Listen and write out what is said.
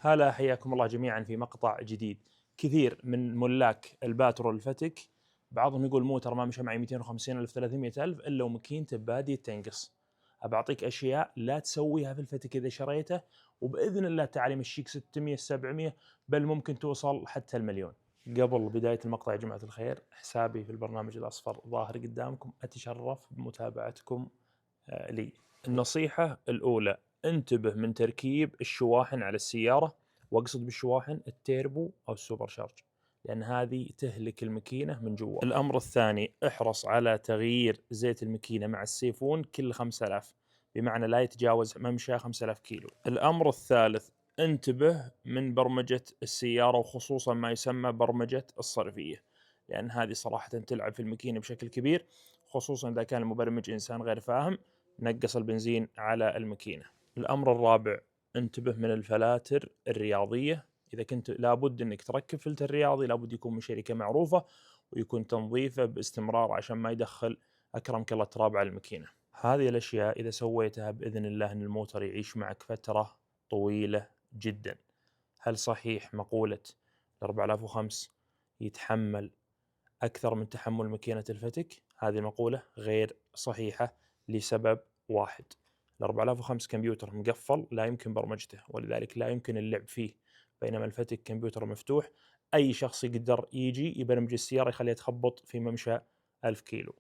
هلا، حياكم الله جميعا في مقطع جديد. كثير من ملاك الباترول الفتك بعضهم يقول موتر ما مشى معي 250 ألف 300 ألف إلا وماكينته بادية تنقص. أبعطيك أشياء لا تسويها في الفتك إذا شريته، وبإذن الله تعالى يمشيك 600 700، بل ممكن توصل حتى المليون. قبل بداية المقطع يا جماعة الخير، حسابي في البرنامج الأصفر ظاهر قدامكم، أتشرف بمتابعتكم لي. النصيحة الأولى: انتبه من تركيب الشواحن على السيارة، واقصد بالشواحن التيربو أو السوبر شارج، لأن هذه تهلك الماكينة من جوا. الأمر الثاني: احرص على تغيير زيت الماكينة مع السيفون كل 5000، بمعنى لا يتجاوز ممشى 5000 كيلو. الأمر الثالث: انتبه من برمجة السيارة، وخصوصا ما يسمى برمجة الصرفية، لأن هذه صراحة تلعب في الماكينة بشكل كبير، خصوصا إذا كان المبرمج إنسان غير فاهم نقص البنزين على الماكينة. الأمر الرابع: انتبه من الفلاتر الرياضية. إذا كنت لابد أنك تركب فلتر رياضي، لابد يكون من شركة معروفة، ويكون تنظيفه باستمرار عشان ما يدخل أكرمك الله تراب على الماكينة. هذه الأشياء إذا سويتها بإذن الله أن الموتر يعيش معك فترة طويلة جدا. هل صحيح مقولة 4005 يتحمل أكثر من تحمل ماكينة الفتك؟ هذه المقولة غير صحيحة لسبب واحد: ال 4005 كمبيوتر مقفل لا يمكن برمجته، ولذلك لا يمكن اللعب فيه، بينما الفتك كمبيوتر مفتوح، أي شخص يقدر يجي يبرمج السيارة يخليها تخبط في ممشى 1000 كيلو.